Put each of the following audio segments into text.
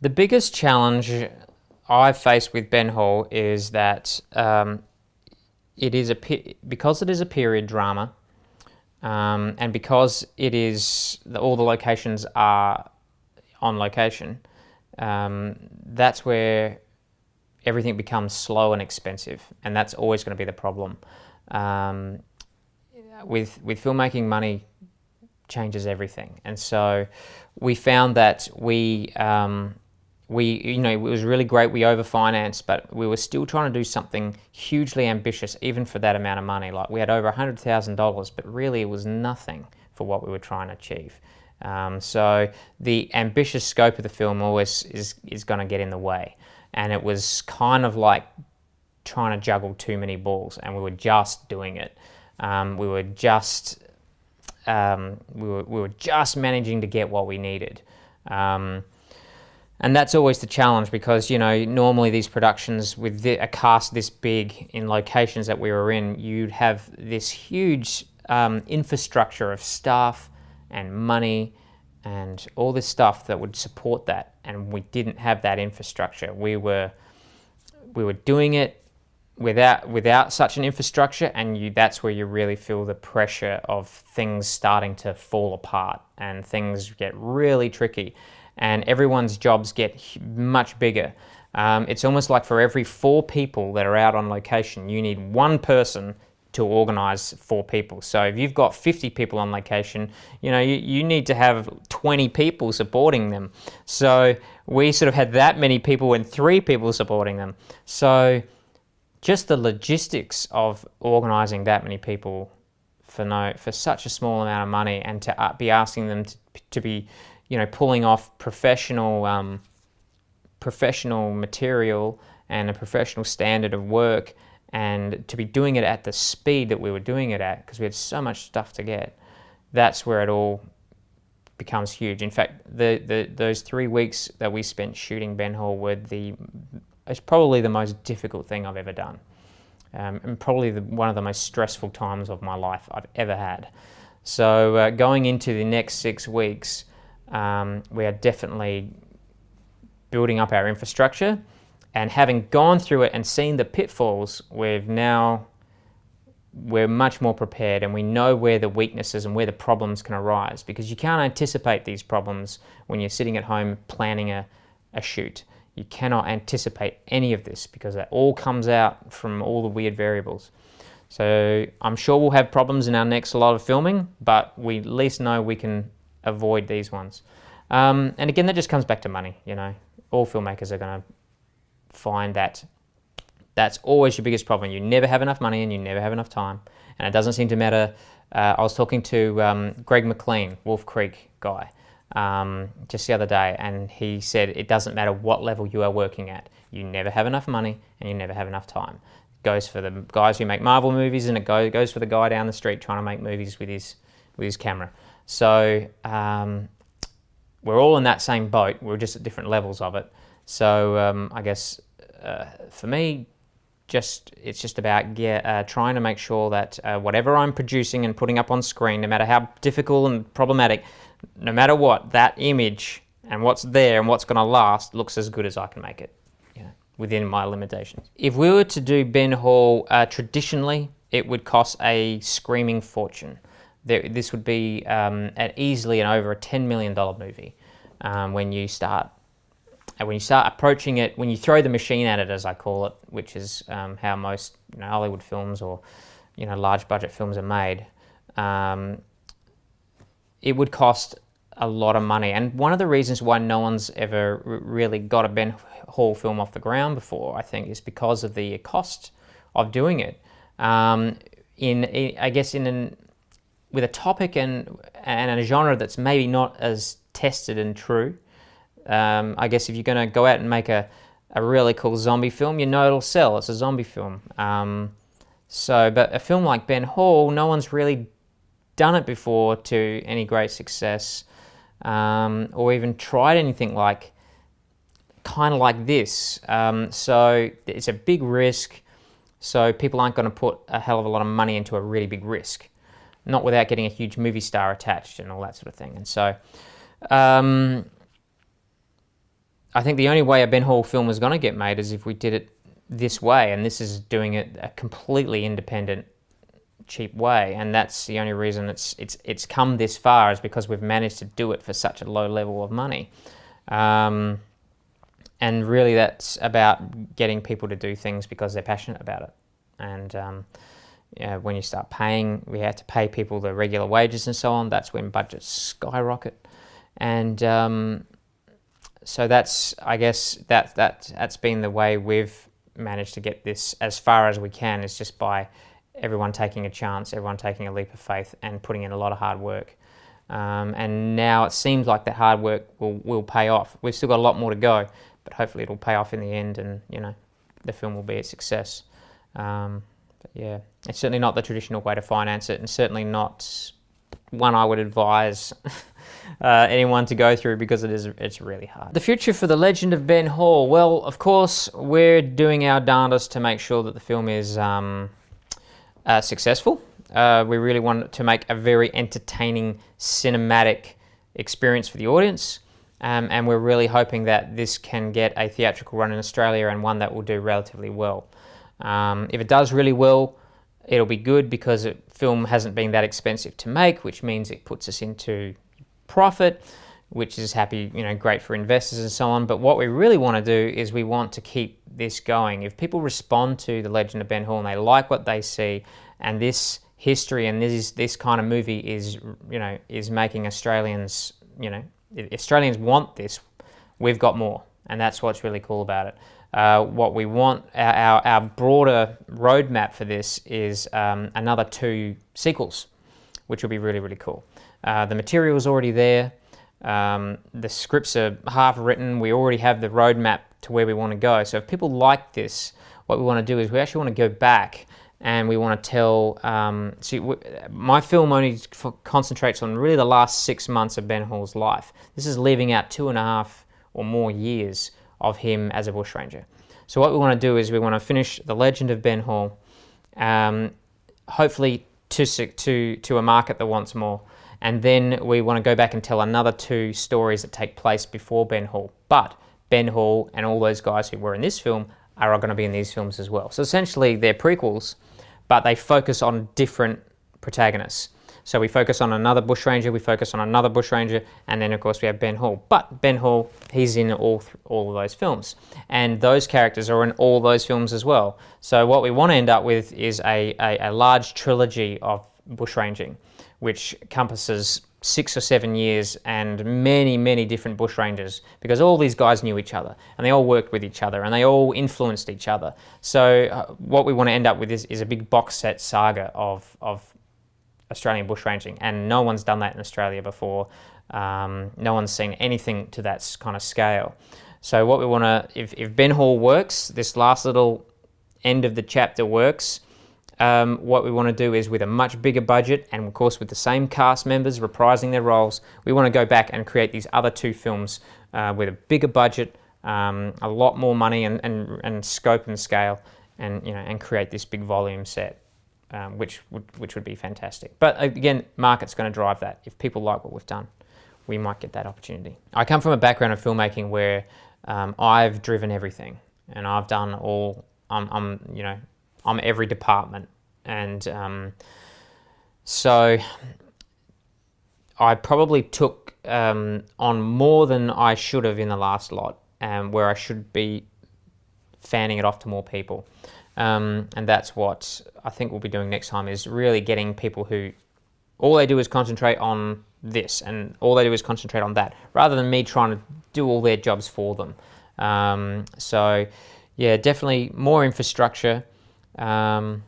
The biggest challenge I've faced with Ben Hall is that because it is a period drama, and because it is all the locations are on location, that's where everything becomes slow and expensive, and that's always going to be the problem. With filmmaking, money changes everything, and so we found that it was really great. We overfinanced, but we were still trying to do something hugely ambitious, even for that amount of money. Like, we had over $100,000, but really it was nothing for what we were trying to achieve. So the ambitious scope of the film always is going to get in the way, and it was kind of like trying to juggle too many balls, and we were just doing it. We were just managing to get what we needed. And that's always the challenge, because, normally these productions with a cast this big in locations that we were in, you'd have this huge infrastructure of staff and money and all this stuff that would support that, and we didn't have that infrastructure. We were doing it without such an infrastructure, and that's where you really feel the pressure of things starting to fall apart and things get really tricky, and everyone's jobs get much bigger. It's almost like for every 4 people that are out on location, you need 1 person to organize 4 people. So if you've got 50 people on location, you need to have 20 people supporting them. So we sort of had that many people and 3 people supporting them. So just the logistics of organizing that many people for such a small amount of money, and to be asking them to be pulling off professional material and a professional standard of work, and to be doing it at the speed that we were doing it at, because we had so much stuff to get, that's where it all becomes huge. In fact, those 3 weeks that we spent shooting Ben Hall it's probably the most difficult thing I've ever done, and probably one of the most stressful times of my life I've ever had. So going into the next 6 weeks, we are definitely building up our infrastructure, and having gone through it and seen the pitfalls, we're much more prepared, and we know where the weaknesses and where the problems can arise, because you can't anticipate these problems when you're sitting at home planning a shoot. You cannot anticipate any of this, because that all comes out from all the weird variables. So I'm sure we'll have problems in our next lot of filming, but we at least know we can avoid these ones. And again, that just comes back to money. All filmmakers are going to find that that's always your biggest problem. You never have enough money and you never have enough time, and it doesn't seem to matter. I was talking to Greg McLean, Wolf Creek guy, just the other day, and he said it doesn't matter what level you are working at, you never have enough money and you never have enough time. It goes for the guys who make Marvel movies, and it goes for the guy down the street trying to make movies with his camera. So we're all in that same boat. We're just at different levels of it. So I guess for me, it's just about trying to make sure that whatever I'm producing and putting up on screen, no matter how difficult and problematic, no matter what, that image and what's there and what's going to last looks as good as I can make it, within my limitations. If we were to do Ben Hall traditionally, it would cost a screaming fortune. This would be easily over a $10 million movie when you start approaching it, when you throw the machine at it, as I call it, which is how most Hollywood films or large budget films are made. It would cost a lot of money, and one of the reasons why no one's ever really got a Ben Hall film off the ground before, I think, is because of the cost of doing it. With a topic and a genre that's maybe not as tested and true. I guess if you're going to go out and make a really cool zombie film, it'll sell. It's a zombie film. But a film like Ben Hall, no one's really done it before to any great success, or even tried anything kind of like this. So it's a big risk. So people aren't going to put a hell of a lot of money into a really big risk, not without getting a huge movie star attached and all that sort of thing. And so I think the only way a Ben Hall film was going to get made is if we did it this way, and this is doing it a completely independent, cheap way, and that's the only reason it's come this far, is because we've managed to do it for such a low level of money. And really that's about getting people to do things because they're passionate about it. And when you start paying, we have to pay people the regular wages and so on, that's when budgets skyrocket. And so that's, I guess, that's been the way we've managed to get this as far as we can, is just by everyone taking a chance, everyone taking a leap of faith and putting in a lot of hard work. And now it seems like that hard work will pay off. We've still got a lot more to go, but hopefully it'll pay off in the end, and the film will be a success. But yeah, it's certainly not the traditional way to finance it, and certainly not one I would advise anyone to go through, because it's really hard. The future for The Legend of Ben Hall. Well, of course, we're doing our darndest to make sure that the film is successful. We really want to make a very entertaining cinematic experience for the audience, and we're really hoping that this can get a theatrical run in Australia, and one that will do relatively well. If it does really well, it'll be good, because the film hasn't been that expensive to make, which means it puts us into profit, which is great for investors and so on. But what we really want to do is we want to keep this going. If people respond to The Legend of Ben Hall and they like what they see, and this history and this kind of movie is making Australians, if Australians want this, we've got more, and that's what's really cool about it. What we want, our broader roadmap for this is another 2 sequels, which will be really, really cool. The material is already there. The scripts are half written. We already have the roadmap to where we want to go. So if people like this, what we want to do is we actually want to go back and we want to tell... my film only concentrates on really the last 6 months of Ben Hall's life. This is leaving out 2.5 or more years of him as a bushranger. So what we want to do is we want to finish The Legend of Ben Hall, hopefully to a market that wants more. And then we want to go back and tell another 2 stories that take place before Ben Hall. But Ben Hall and all those guys who were in this film are going to be in these films as well. So essentially they're prequels, but they focus on different protagonists. So we focus on another bushranger, we focus on another bushranger, and then of course we have Ben Hall. But Ben Hall, he's in all of those films. And those characters are in all those films as well. So what we want to end up with is a large trilogy of bushranging, which encompasses 6 or 7 years and many, many different bushrangers, because all these guys knew each other and they all worked with each other and they all influenced each other. So what we want to end up with is a big box set saga of Australian bushranging, and no one's done that in Australia before. No one's seen anything to that kind of scale. So what we want to, if Ben Hall works, this last little end of the chapter works, what we want to do is, with a much bigger budget and of course with the same cast members reprising their roles, we want to go back and create these other 2 films with a bigger budget, a lot more money and scope and scale, and create this big volume set. Which would be fantastic. But again, market's going to drive that. If people like what we've done, we might get that opportunity. I come from a background of filmmaking where I've driven everything, and I've done all. I'm every department, and so I probably took on more than I should have in the last lot, where I should be fanning it off to more people. And that's what I think we'll be doing next time, is really getting people who all they do is concentrate on this and all they do is concentrate on that, rather than me trying to do all their jobs for them. So yeah, definitely more infrastructure. And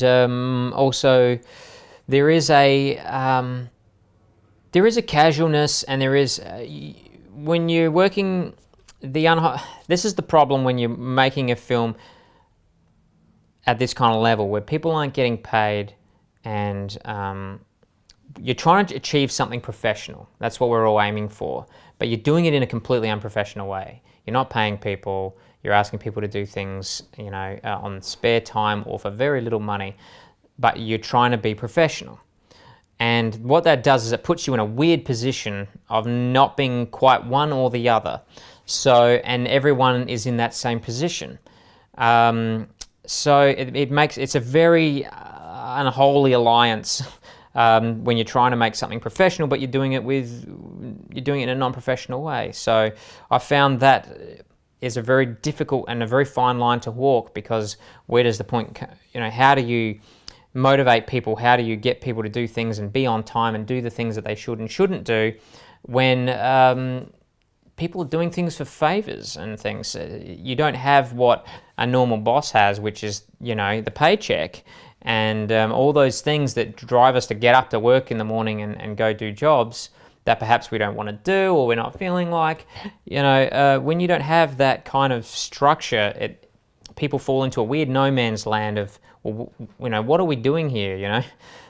also there is a casualness, and there is when you're working this is the problem when you're making a film at this kind of level, where people aren't getting paid, and you're trying to achieve something professional. That's what we're all aiming for, but you're doing it in a completely unprofessional way. You're not paying people. You're asking people to do things, on spare time or for very little money, but you're trying to be professional. And what that does is it puts you in a weird position of not being quite one or the other. So, and everyone is in that same position. So it's a very unholy alliance when you're trying to make something professional, but you're doing it in a non-professional way. So I found that is a very difficult and a very fine line to walk, because where does the point, how do you motivate people? How do you get people to do things and be on time and do the things that they should and shouldn't do when people are doing things for favors and things? You don't have what a normal boss has, which is, the paycheck and all those things that drive us to get up to work in the morning and go do jobs that perhaps we don't want to do or we're not feeling like. When you don't have that kind of structure, people fall into a weird no man's land of, well, what are we doing here,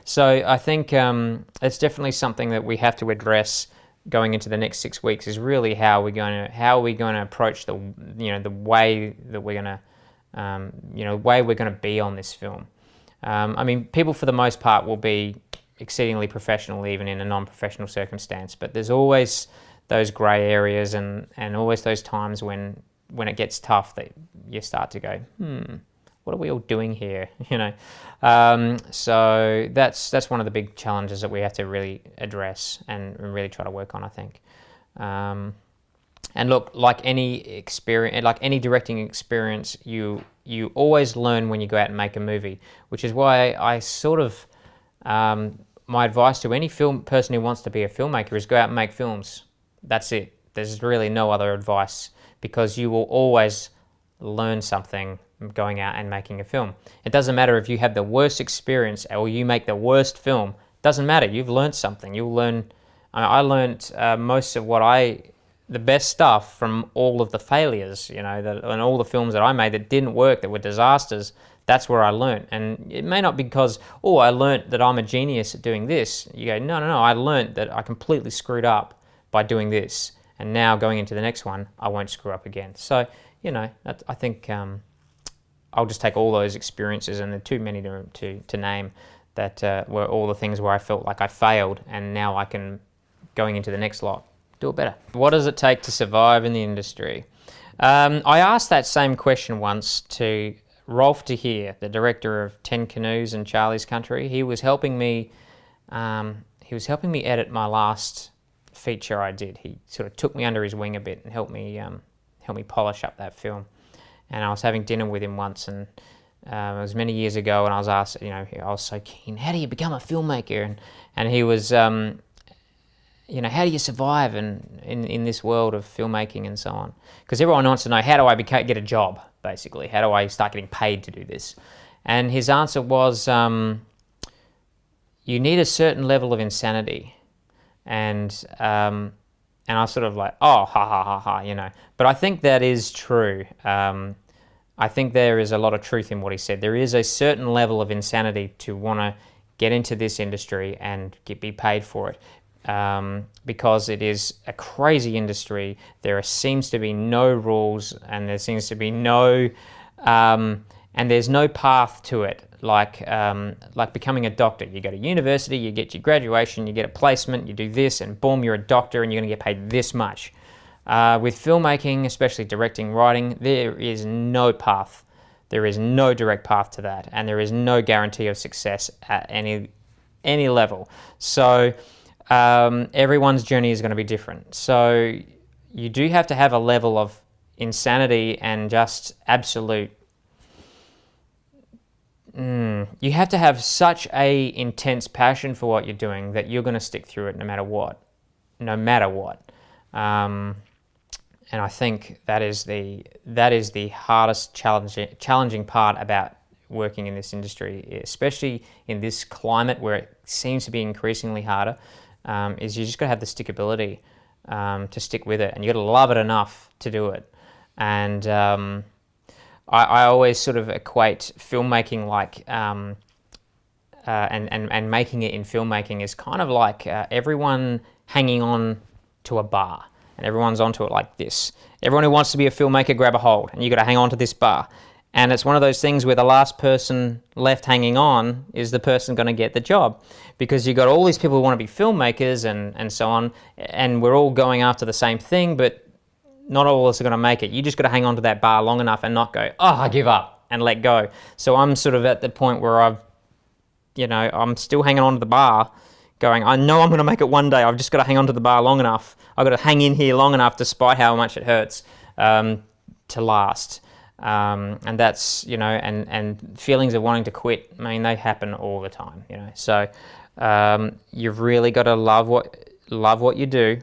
So I think it's definitely something that we have to address going into the next 6 weeks, is really how are we going to approach the way that we're going to way we're going to be on this film. People for the most part will be exceedingly professional even in a non-professional circumstance, but there's always those grey areas and always those times when it gets tough that you start to go, what are we all doing here? So that's one of the big challenges that we have to really address and really try to work on, I think. And look, like any experience, like any directing experience, you always learn when you go out and make a movie, which is why I sort of my advice to any film person who wants to be a filmmaker is go out and make films. That's it. There's really no other advice, because you will always learn something going out and making a film. It doesn't matter if you have the worst experience or you make the worst film. It doesn't matter. You've learned something. You'll learn. I learned most of the best stuff from all of the failures, and all the films that I made that didn't work, that were disasters. That's where I learned. And it may not be because, I learned that I'm a genius at doing this. You go, no, I learned that I completely screwed up by doing this. And now going into the next one, I won't screw up again. So, I think I'll just take all those experiences, and they're too many to name, that were all the things where I felt like I failed, and now I can, going into the next lot, do it better. What does it take to survive in the industry? I asked that same question once to Rolf de Heer, the director of 10 Canoes and Charlie's Country. He was helping me edit my last feature I did. He sort of took me under his wing a bit and helped me polish up that film. And I was having dinner with him once, and it was many years ago, and I was asked, I was so keen, how do you become a filmmaker? And he was, how do you survive in this world of filmmaking and so on? Because everyone wants to know, how do I get a job, basically? How do I start getting paid to do this? And his answer was, you need a certain level of insanity. And I was sort of like, oh, ha, But I think that is true. I think there is a lot of truth in what he said. There is a certain level of insanity to want to get into this industry and be paid for it. Because it is a crazy industry. There seems to be no rules, and there seems to be no, and there's no path to it. Like becoming a doctor, you go to university, you get your graduation, you get a placement, you do this, and boom, you're a doctor, and you're going to get paid this much. With filmmaking, especially directing, writing, there is no path. There is no direct path to that, and there is no guarantee of success at any level. So everyone's journey is going to be different. So you do have to have a level of insanity and just absolute. You have to have such a intense passion for what you're doing that you're going to stick through it no matter what. And I think that is the hardest challenging part about working in this industry, especially in this climate where it seems to be increasingly harder. Is you just got to have the stickability to stick with it, and you got to love it enough to do it. And I always sort of equate filmmaking like and making it in filmmaking is kind of like everyone hanging on to a bar, and everyone's onto it like this. Everyone who wants to be a filmmaker, grab a hold, and you got to hang on to this bar. And it's one of those things where the last person left hanging on is the person going to get the job, because you've got all these people who want to be filmmakers and so on, and we're all going after the same thing, but not all of us are going to make it. You just got to hang on to that bar long enough and not go, oh, I give up, and let go. So I'm sort of at the point where I'm still hanging on to the bar, going, I know I'm going to make it one day. I've just got to hang on to the bar long enough. I've got to hang in here long enough, despite how much it hurts, to last. And that's, and feelings of wanting to quit, I mean, they happen all the time, So you've really got to love what you do,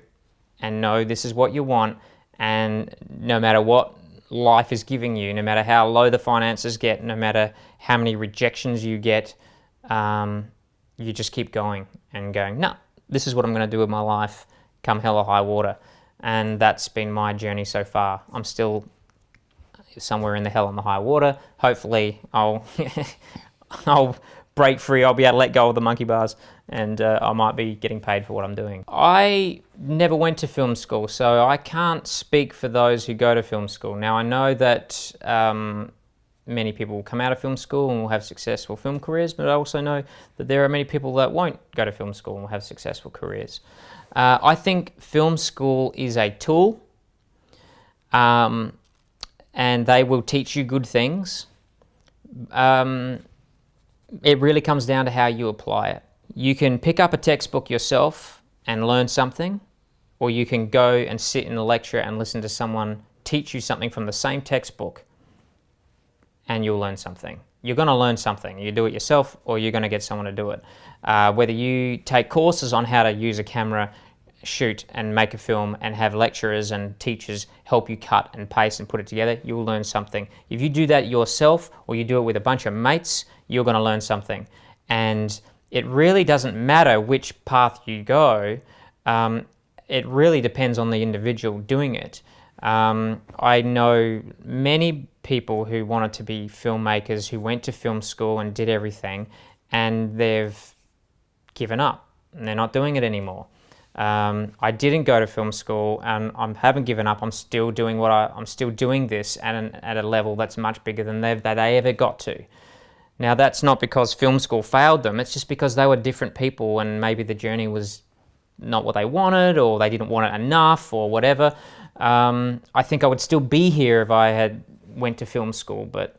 and know this is what you want. And no matter what life is giving you, no matter how low the finances get, no matter how many rejections you get, you just keep going and going, no, this is what I'm going to do with my life, come hell or high water. And that's been my journey so far. I'm still somewhere in the hell and the high water. Hopefully I'll break free. I'll be able to let go of the monkey bars, and I might be getting paid for what I'm doing. I never went to film school, so I can't speak for those who go to film school. Now, I know that many people will come out of film school and will have successful film careers, but I also know that there are many people that won't go to film school and will have successful careers. I think film school is a tool, and they will teach you good things. It really comes down to how you apply it. You can pick up a textbook yourself and learn something, or you can go and sit in a lecture and listen to someone teach you something from the same textbook, and you'll learn something. You're going to learn something. You do it yourself, or you're going to get someone to do it. Whether you take courses on how to use a camera, shoot and make a film, and have lecturers and teachers help you cut and paste and put it together, you'll learn something. If you do that yourself, or you do it with a bunch of mates, you're going to learn something. And it really doesn't matter which path you go. It really depends on the individual doing it. I know many people who wanted to be filmmakers, who went to film school and did everything, and they've given up and they're not doing it anymore. I didn't go to film school, and I haven't given up. I'm still doing I'm still doing this at a level that's much bigger than they ever got to. Now, that's not because film school failed them. It's just because they were different people, and maybe the journey was not what they wanted, or they didn't want it enough, or whatever. I think I would still be here if I had went to film school, but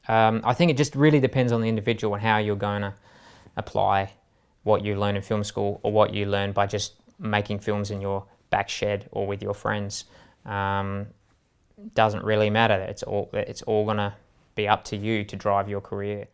I think it just really depends on the individual and how you're going to apply what you learn in film school, or what you learn by just making films in your back shed or with your friends. Doesn't really matter. It's all going to be up to you to drive your career.